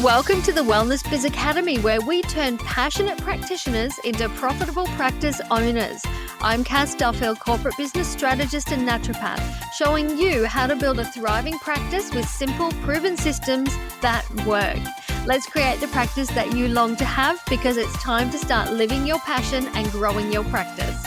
Welcome to the Wellness Biz Academy, where we turn passionate practitioners into profitable practice owners. I'm Cass Duffield, corporate business strategist and naturopath, showing you how to build a thriving practice with simple, proven systems that work. Let's create the practice that you long to have, because it's time to start living your passion and growing your practice.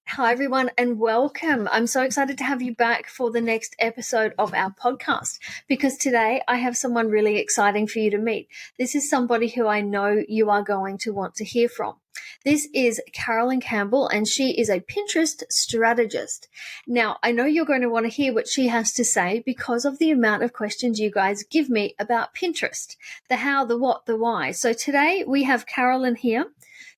Hi, everyone, and welcome. I'm so excited to have you back for the next episode of our podcast, because today I have someone really exciting for you to meet. This is somebody who I know you are going to want to hear from. This is Carolyn Campbell, and she is a Pinterest strategist. Now, I know you're going to want to hear what she has to say because of the amount of questions you guys give me about Pinterest, the how, the what, the why. So today we have Carolyn here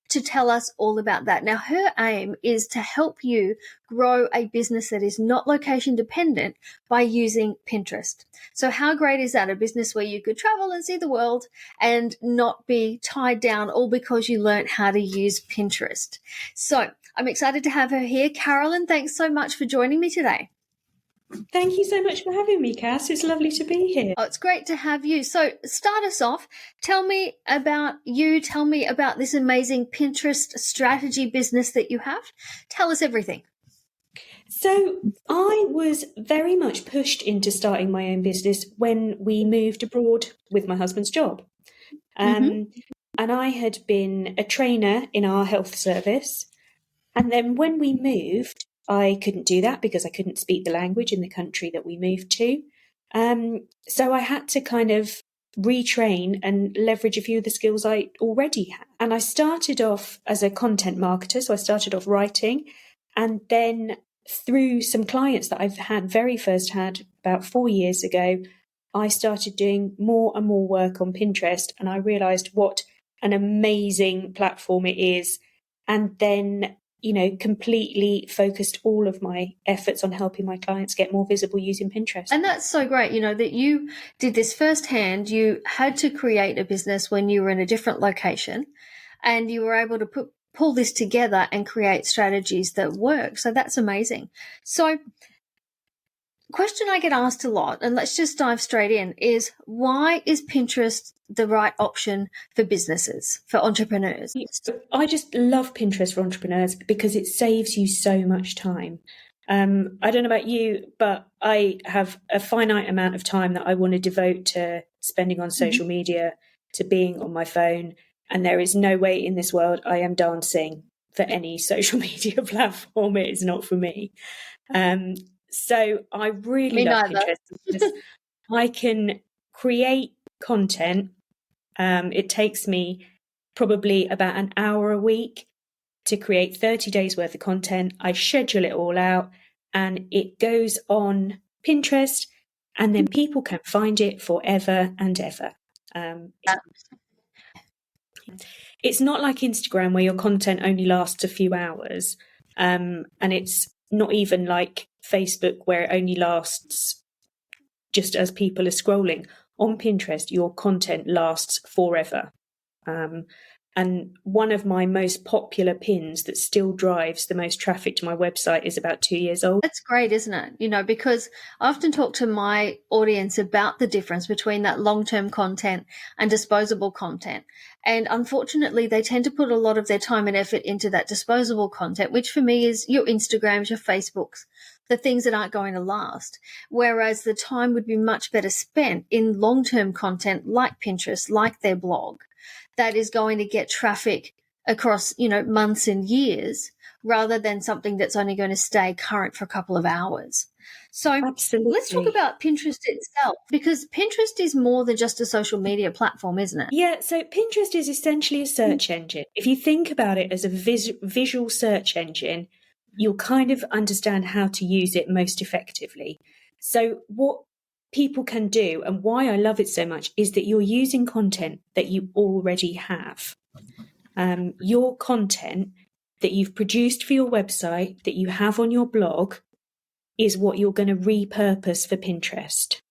to tell us all about that. Now, her aim is to help you grow a business that is not location dependent by using Pinterest. So how great is that? A business where you could travel and see the world and not be tied down all because you learned how to use Pinterest. So I'm excited to have her here. Carolyn, thanks so much for joining me today. Thank you so much for having me, Cass. It's lovely to be here. Oh, it's great to have you. So start us off. Tell me about you. Tell me about this amazing Pinterest strategy business that you have. Tell us everything. So I was very much pushed into starting my own business when we moved abroad with my husband's job. And I had been a trainer in our health service. And then when we moved, I couldn't do that because I couldn't speak the language in the country that we moved to. So I had to kind of retrain and leverage a few of the skills I already had. And I started off as a content marketer. So I started off writing, and then through some clients that I've had about 4 years ago, I started doing more and more work on Pinterest, and I realized what an amazing platform it is. And then completely focused all of my efforts on helping my clients get more visible using Pinterest. And that's so great, that you did this firsthand. You had to create a business when you were in a different location, and you were able to pull this together and create strategies that work. So that's amazing. So question I get asked a lot, and let's just dive straight in, is why is Pinterest the right option for businesses, for entrepreneurs? I just love Pinterest for entrepreneurs because it saves you so much time. I don't know about you, but I have a finite amount of time that I want to devote to spending on social media, to being on my phone. And there is no way in this world I am dancing for any social media platform. It is not for me. So I really love Pinterest because I can create content. It takes me probably about an hour a week to create 30 days worth of content. I schedule it all out, and it goes on Pinterest, and then people can find it forever and ever. It's not like Instagram where your content only lasts a few hours, and it's not even like Facebook where it only lasts just as people are scrolling. On Pinterest, your content lasts forever. And one of my most popular pins that still drives the most traffic to my website is about 2 years old. That's great, isn't it? Because I often talk to my audience about the difference between that long-term content and disposable content. And unfortunately, they tend to put a lot of their time and effort into that disposable content, which for me is your Instagrams, your Facebooks, the things that aren't going to last. Whereas the time would be much better spent in long-term content like Pinterest, like their blog, that is going to get traffic across, months and years, rather than something that's only going to stay current for a couple of hours. So Absolutely. Let's talk about Pinterest itself, because Pinterest is more than just a social media platform, isn't it? Yeah, so Pinterest is essentially a search engine. If you think about it as a visual search engine, you'll kind of understand how to use it most effectively. So what people can do, and why I love it so much, is that you're using content that you already have. Your content that you've produced for your website, that you have on your blog, is what you're going to repurpose for Pinterest.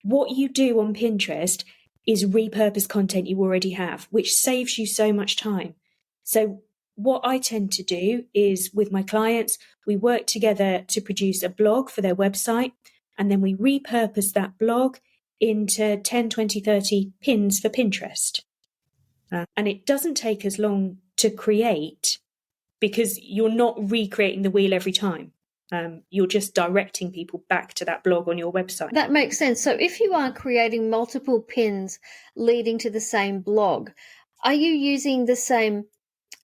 What you do on Pinterest is repurpose content you already have, which saves you so much time. So what I tend to do is, with my clients, we work together to produce a blog for their website. And then we repurpose that blog into 10, 20, 30 pins for Pinterest. And it doesn't take as long to create because you're not recreating the wheel every time. You're just directing people back to that blog on your website. That makes sense. So if you are creating multiple pins leading to the same blog, are you using the same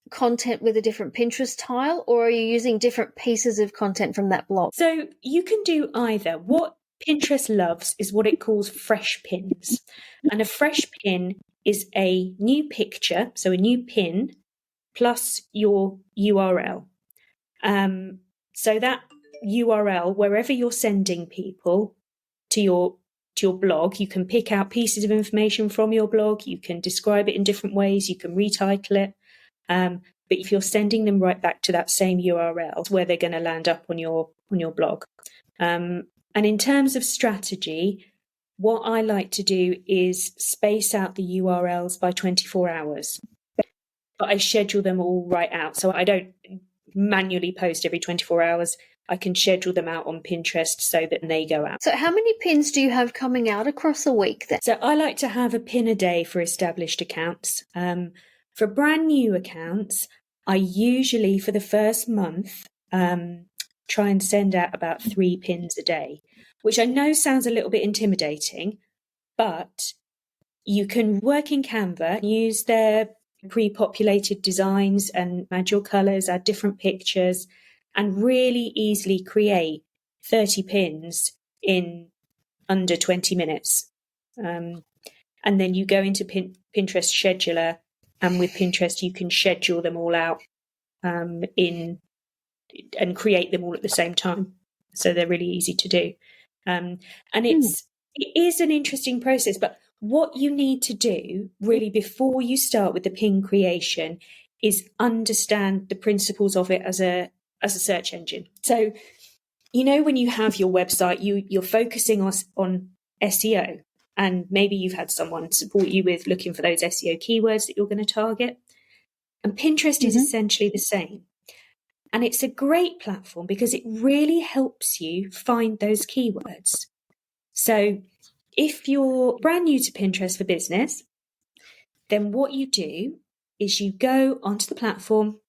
content with a different Pinterest tile, or are you using different pieces of content from that blog? So you can do either. What Pinterest loves is what it calls fresh pins. And a fresh pin is a new picture, so a new pin, plus your URL. So that URL, wherever you're sending people to your blog, you can pick out pieces of information from your blog, you can describe it in different ways, you can retitle it. But if you're sending them right back to that same URL, it's where they're going to land up on your blog. And in terms of strategy, what I like to do is space out the URLs by 24 hours. But I schedule them all right out. So I don't manually post every 24 hours. I can schedule them out on Pinterest so that they go out. So how many pins do you have coming out across a week then? So I like to have a pin a day for established accounts. For brand new accounts, I usually, for the first month, try and send out about 3 pins a day, which I know sounds a little bit intimidating, but you can work in Canva, use their pre-populated designs and add your colours, add different pictures, and really easily create 30 pins in under 20 minutes. And then you go into Pinterest Scheduler, and with Pinterest, you can schedule them all out and create them all at the same time. So they're really easy to do. And it is an interesting process, but what you need to do really before you start with the pin creation is understand the principles of it as a search engine. So, when you have your website, you're focusing on SEO, and maybe you've had someone support you with looking for those SEO keywords that you're going to target. And Pinterest is essentially the same. And it's a great platform because it really helps you find those keywords. So if you're brand new to Pinterest for business, then what you do is you go onto the platform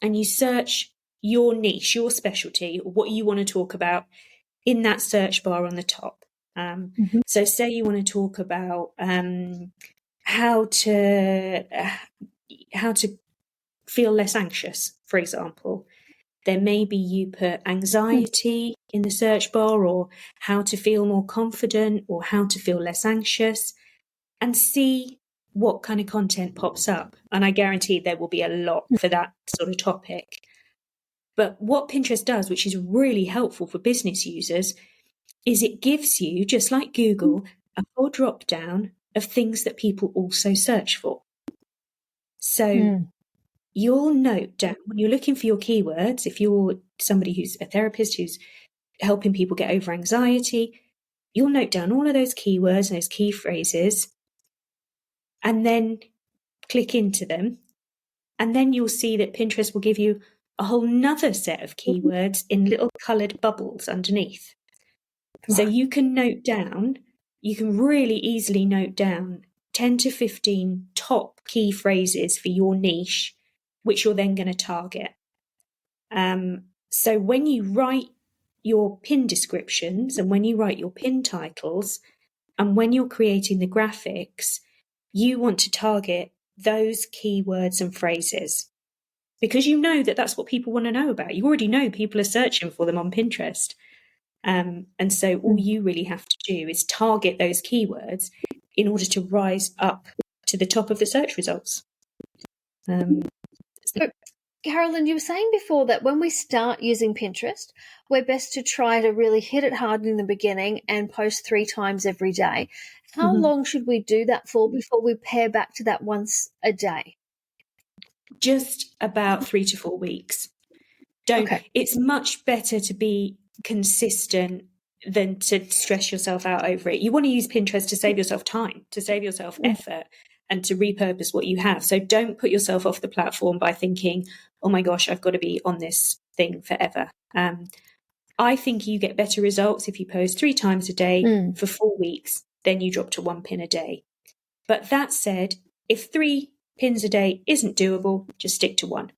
and you search your niche, your specialty, or what you want to talk about in that search bar on the top. So say you want to talk about how to feel less anxious, for example. Then maybe you put anxiety in the search bar, or how to feel more confident, or how to feel less anxious, and see what kind of content pops up. And I guarantee there will be a lot for that sort of topic. But what Pinterest does, which is really helpful for business users, is it gives you, just like Google, a whole drop down of things that people also search for. So you'll note down when you're looking for your keywords, if you're somebody who's a therapist who's helping people get over anxiety, you'll note down all of those keywords and those key phrases, and then click into them. And then you'll see that Pinterest will give you a whole nother set of keywords in little coloured bubbles underneath. So you can really easily note down 10 to 15 top key phrases for your niche, which you're then going to target. So when you write your pin descriptions and when you write your pin titles and when you're creating the graphics, you want to target those keywords and phrases because you know that that's what people want to know about. You already know people are searching for them on Pinterest. And so all you really have to do is target those keywords in order to rise up to the top of the search results. So, Carolyn, you were saying before that when we start using Pinterest, we're best to try to really hit it hard in the beginning and post 3 times every day. How long should we do that for before we pare back to that once a day? Just about 3 to 4 weeks. It's much better to be consistent than to stress yourself out over it. You want to use Pinterest to save yourself time, to save yourself effort, and to repurpose what you have. So don't put yourself off the platform by thinking, oh my gosh, I've got to be on this thing forever. I think you get better results if you post 3 times a day for 4 weeks, then you drop to 1 pin a day. But that said, if 3 pins a day isn't doable, just stick to 1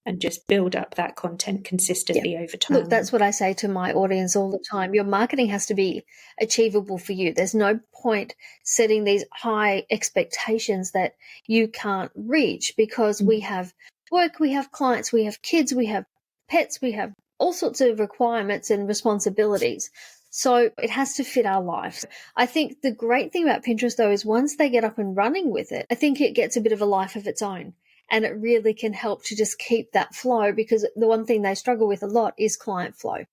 and just build up that content consistently over time. Look, that's what I say to my audience all the time. Your marketing has to be achievable for you. There's no point setting these high expectations that you can't reach, because we have work, we have clients, we have kids, we have pets, we have all sorts of requirements and responsibilities. So it has to fit our life. I think the great thing about Pinterest, though, is once they get up and running with it, I think it gets a bit of a life of its own. And it really can help to just keep that flow, because the one thing they struggle with a lot is client flow.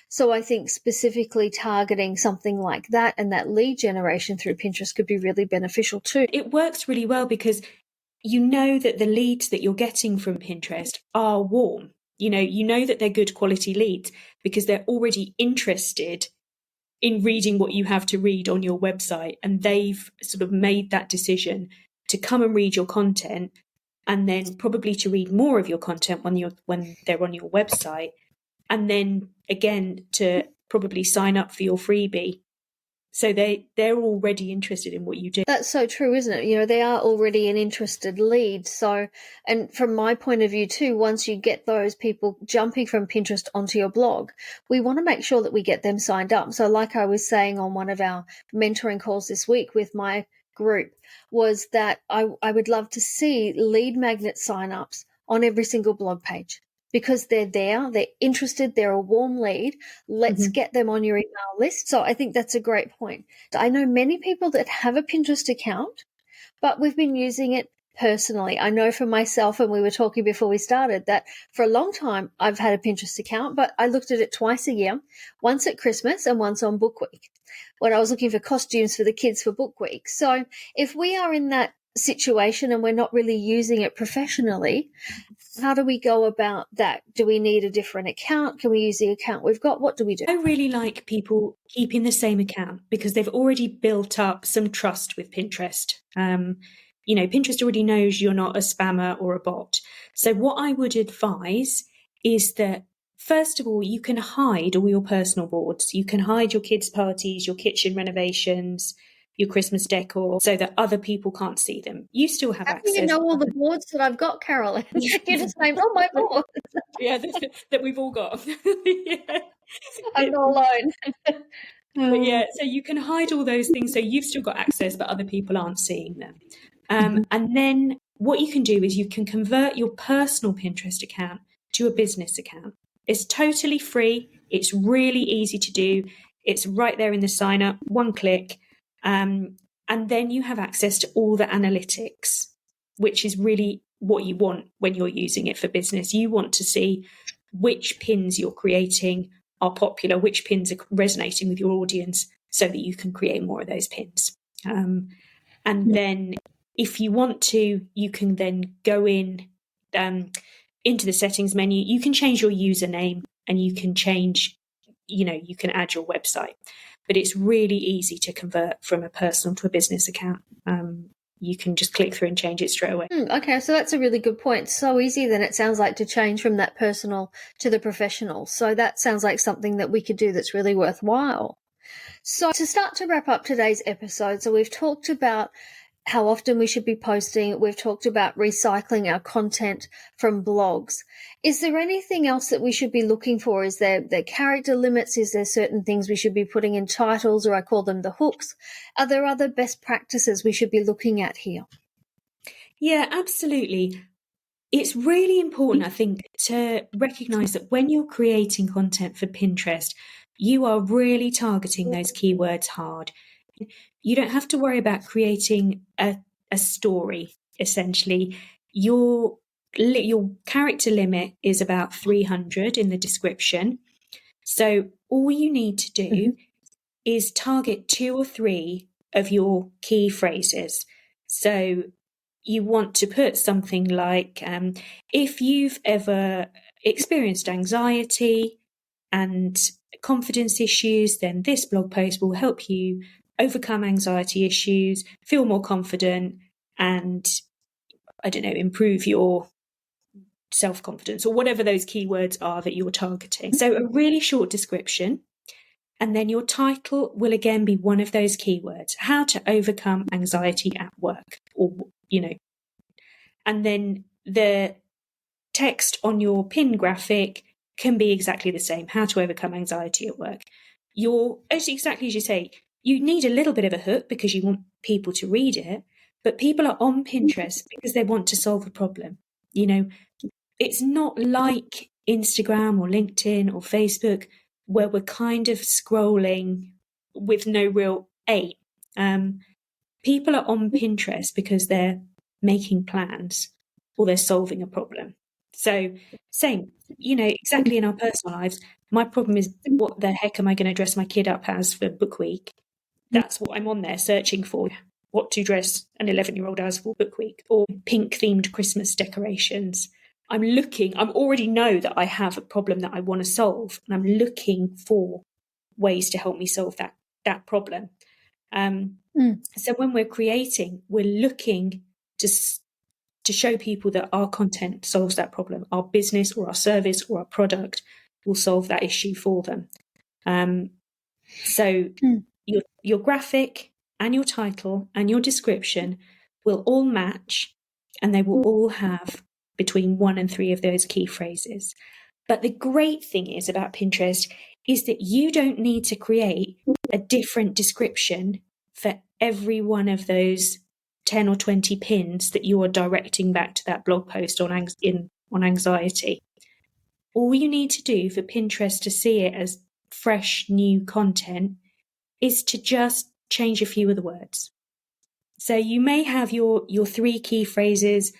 So I think specifically targeting something like that and that lead generation through Pinterest could be really beneficial too. It works really well because you know that the leads that you're getting from Pinterest are warm. You know that they're good quality leads because they're already interested in reading what you have to read on your website, and they've sort of made that decision to come and read your content, and then probably to read more of your content when they're on your website, and then again to probably sign up for your freebie. So they're already interested in what you do. That's so true, isn't it? They are already an interested lead. So, and from my point of view too, once you get those people jumping from Pinterest onto your blog, we want to make sure that we get them signed up. So like I was saying on one of our mentoring calls this week with my group, was that I would love to see lead magnet signups on every single blog page, because they're there, they're interested, they're a warm lead. Let's get them on your email list. So I think that's a great point. I know many people that have a Pinterest account, but we've been using it personally. I know for myself, and we were talking before we started, that for a long time I've had a Pinterest account, but I looked at it twice a year, once at Christmas and once on Book Week, when I was looking for costumes for the kids for Book Week. So if we are in that situation and we're not really using it professionally, how do we go about that? Do we need a different account? Can we use the account we've got? What do we do? I really like people keeping the same account because they've already built up some trust with Pinterest. Pinterest already knows you're not a spammer or a bot. So what I would advise is that, first of all, you can hide all your personal boards. You can hide your kids' parties, your kitchen renovations, your Christmas decor, so that other people can't see them. You still have access. How do you know all the boards that I've got, Carolyn? You just name all my boards. Yeah, that we've all got. Yeah. I'm not alone. But yeah, so you can hide all those things, so you've still got access, but other people aren't seeing them. And then what you can do is you can convert your personal Pinterest account to a business account. It's totally free. It's really easy to do. It's right there in the sign up, one click. And then you have access to all the analytics, which is really what you want when you're using it for business. You want to see which pins you're creating are popular, which pins are resonating with your audience, so that you can create more of those pins. And then if you want to, you can then go into the settings menu. You can change your username and you can change, you can add your website. But it's really easy to convert from a personal to a business account. You can just click through and change it straight away. Okay, so that's a really good point. So easy then, it sounds like, to change from that personal to the professional. So that sounds like something that we could do that's really worthwhile. So to start to wrap up today's episode, so we've talked about how often we should be posting. We've talked about recycling our content from blogs. Is there anything else that we should be looking for? Is there character limits? Is there certain things we should be putting in titles, or I call them the hooks? Are there other best practices we should be looking at here? Yeah, absolutely. It's really important, I think, to recognize that when you're creating content for Pinterest, you are really targeting those keywords hard. You don't have to worry about creating a story, essentially. Your character limit is about 300 in the description. So all you need to do is target 2 or 3 of your key phrases. So you want to put something like, if you've ever experienced anxiety and confidence issues, then this blog post will help you overcome anxiety issues, feel more confident, and, improve your self-confidence, or whatever those keywords are that you're targeting. So a really short description, and then your title will again be one of those keywords: how to overcome anxiety at work, or, and then the text on your pin graphic can be exactly the same: how to overcome anxiety at work. Exactly as you say, you need a little bit of a hook because you want people to read it, but people are on Pinterest because they want to solve a problem. It's not like Instagram or LinkedIn or Facebook where we're kind of scrolling with no real aim. People are on Pinterest because they're making plans or they're solving a problem. So same, exactly in our personal lives. My problem is, what the heck am I going to dress my kid up as for book week? That's what I'm on there searching for: what to dress an 11-year-old as for book week, or pink themed Christmas decorations. I already know that I have a problem that I want to solve, and I'm looking for ways to help me solve that problem. So when we're creating, we're looking to show people that our content solves that problem. Our business or our service or our product will solve that issue for them. So your graphic and your title and your description will all match, and they will all have between 1 and 3 of those key phrases. But the great thing is about Pinterest is that you don't need to create a different description for every one of those 10 or 20 pins that you are directing back to that blog post on anxiety. All you need to do for Pinterest to see it as fresh, new content is to just change a few of the words. So you may have your 3 key phrases: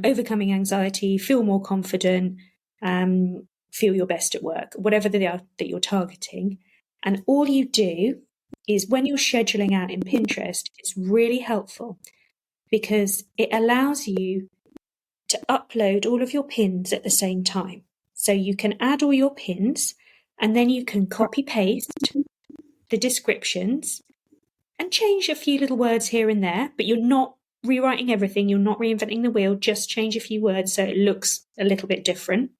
overcoming anxiety, feel more confident, feel your best at work, whatever they are that you're targeting. And all you do is, when you're scheduling out in Pinterest, it's really helpful because it allows you to upload all of your pins at the same time. So you can add all your pins, and then you can copy paste the descriptions and change a few little words here and there, but you're not rewriting everything. You're not reinventing the wheel, just change a few words so it looks a little bit different.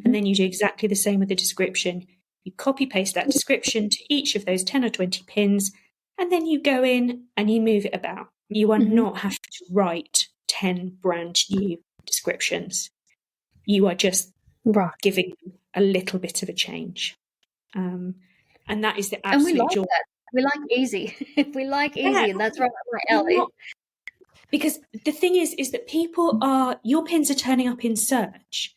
And then you do exactly the same with the description. You copy paste that description to each of those 10 or 20 pins, and then you go in and you move it about. You are not having to write 10 brand new descriptions. You are just giving a little bit of a change. And that is the absolute And we like joy. that. We like easy. We like easy, and that's right up my alley. Because the thing is that your pins are turning up in search,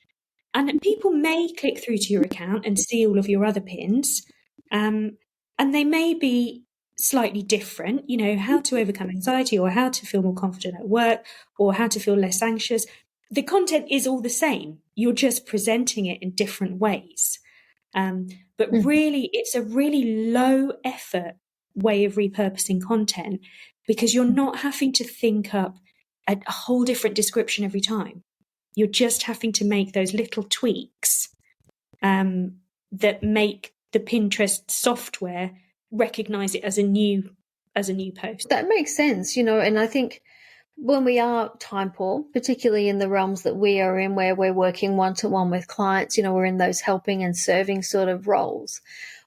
and people may click through to your account and see all of your other pins, and they may be slightly different, how to overcome anxiety, or how to feel more confident at work, or how to feel less anxious. The content is all the same. You're just presenting it in different ways. But really, it's a really low effort way of repurposing content, because you're not having to think up a whole different description every time. You're just having to make those little tweaks that make the Pinterest software recognize it as a new post. That makes sense, and I think when we are time poor, particularly in the realms that we are in, where we're working one-to-one with clients, we're in those helping and serving sort of roles.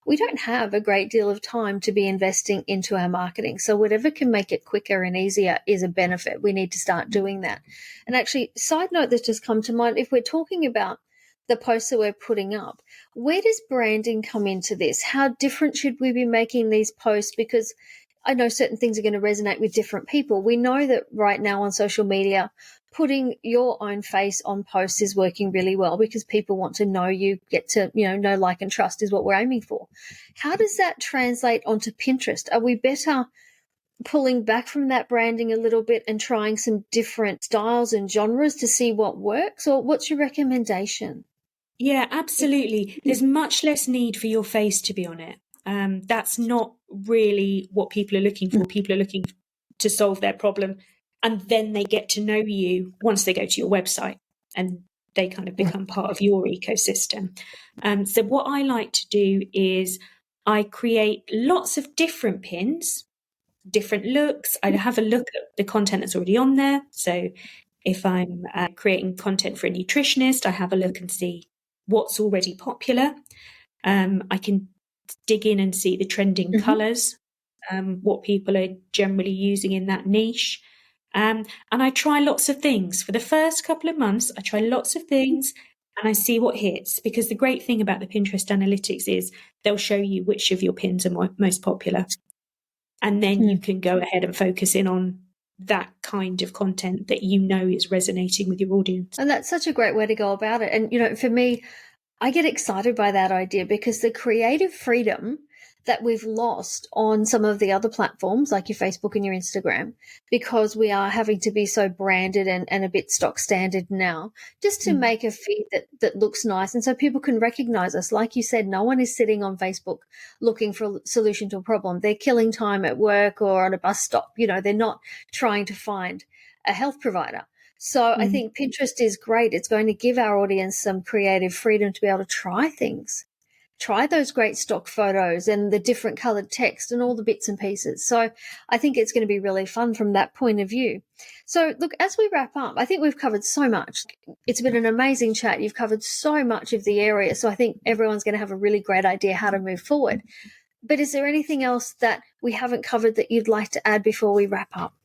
We don't have a great deal of time to be investing into our marketing. So whatever can make it quicker and easier is a benefit. We need to start doing that. And actually, side note that's just come to mind, if we're talking about the posts that we're putting up, where does branding come into this? How different should we be making these posts? Because I know certain things are going to resonate with different people. We know that right now on social media, putting your own face on posts is working really well because people want to know you, get to, know, like, and trust is what we're aiming for. How does that translate onto Pinterest? Are we better pulling back from that branding a little bit and trying some different styles and genres to see what works? Or what's your recommendation? Yeah, absolutely. There's much less need for your face to be on it. That's not really what people are looking for. People are looking to solve their problem, and then they get to know you once they go to your website, and they kind of become part of your ecosystem. So what I like to do is I create lots of different pins, different looks. I have a look at the content that's already on there. So If I'm creating content for a nutritionist, I have a look and see what's already popular. I can dig in and see the trending colours, what people are generally using in that niche. And I try lots of things. For the first couple of months, I try lots of things and I see what hits. Because the great thing about the Pinterest analytics is they'll show you which of your pins are most popular. And then you can go ahead and focus in on that kind of content that you know is resonating with your audience. And that's such a great way to go about it. And, you know, for me, I get excited by that idea because the creative freedom that we've lost on some of the other platforms like your Facebook and your Instagram, because we are having to be so branded and a bit stock standard now, just to make a feed that looks nice. And so people can recognize us. Like you said, no one is sitting on Facebook looking for a solution to a problem. They're killing time at work or on a bus stop. You know, they're not trying to find a health provider. So I think Pinterest is great. It's going to give our audience some creative freedom to be able to try things, try those great stock photos and the different colored text and all the bits and pieces. So I think it's going to be really fun from that point of view. So look, as we wrap up, I think we've covered so much. It's been an amazing chat. You've covered so much of the area. So I think everyone's going to have a really great idea how to move forward. But is there anything else that we haven't covered that you'd like to add before we wrap up?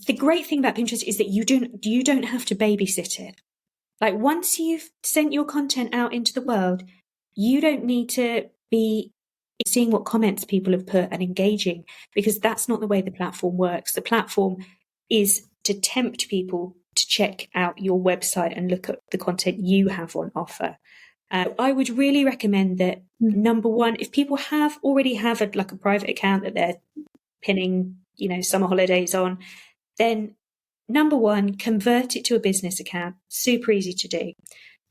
The great thing about Pinterest is that you don't have to babysit it. Like once you've sent your content out into the world, you don't need to be seeing what comments people have put and engaging, because that's not the way the platform works. The platform is to tempt people to check out your website and look at the content you have on offer. I would really recommend that, number one, if people already have a private account that they're pinning, summer holidays on, then number one, convert it to a business account. Super easy to do.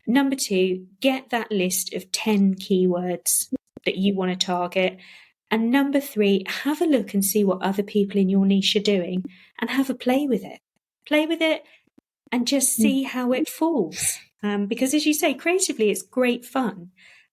Number two, get that list of 10 keywords that you want to target. And number three, have a look and see what other people in your niche are doing and have a play with it. Play with it and just see how it falls. Because as you say, creatively, it's great fun.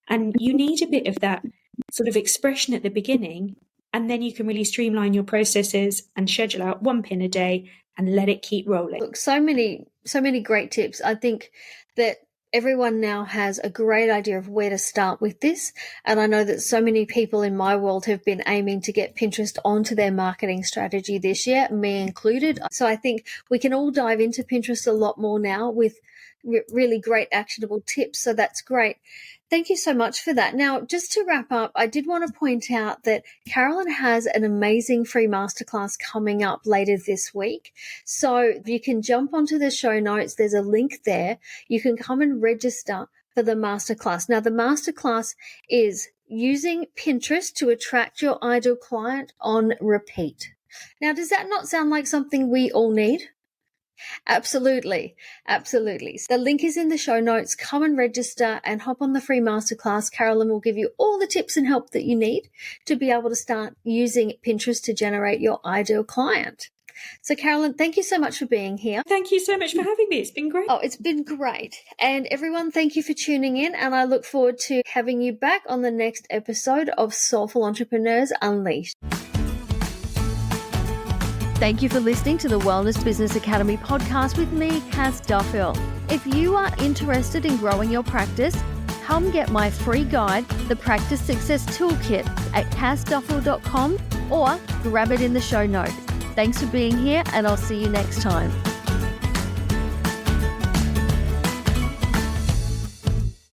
And you need a bit of that sort of expression at the beginning. And then you can really streamline your processes and schedule out one pin a day and let it keep rolling. Look, so many great tips. I think that everyone now has a great idea of where to start with this. And I know that so many people in my world have been aiming to get Pinterest onto their marketing strategy this year, me included. So I think we can all dive into Pinterest a lot more now with really great actionable tips. So that's great. Thank you so much for that. Now, just to wrap up, I did want to point out that Carolyn has an amazing free masterclass coming up later this week. So you can jump onto the show notes. There's a link there. You can come and register for the masterclass. Now, the masterclass is using Pinterest to attract your ideal client on repeat. Now, does that not sound like something we all need? Absolutely. Absolutely. The link is in the show notes. Come and register and hop on the free masterclass. Carolyn will give you all the tips and help that you need to be able to start using Pinterest to generate your ideal client. So, Carolyn, thank you so much for being here. Thank you so much for having me. It's been great. Oh, it's been great. And everyone, thank you for tuning in. And I look forward to having you back on the next episode of Soulful Entrepreneurs Unleashed. Thank you for listening to the Wellness Business Academy podcast with me, Cass Duffield. If you are interested in growing your practice, come get my free guide, The Practice Success Toolkit, at cassduffield.com or grab it in the show notes. Thanks for being here, and I'll see you next time.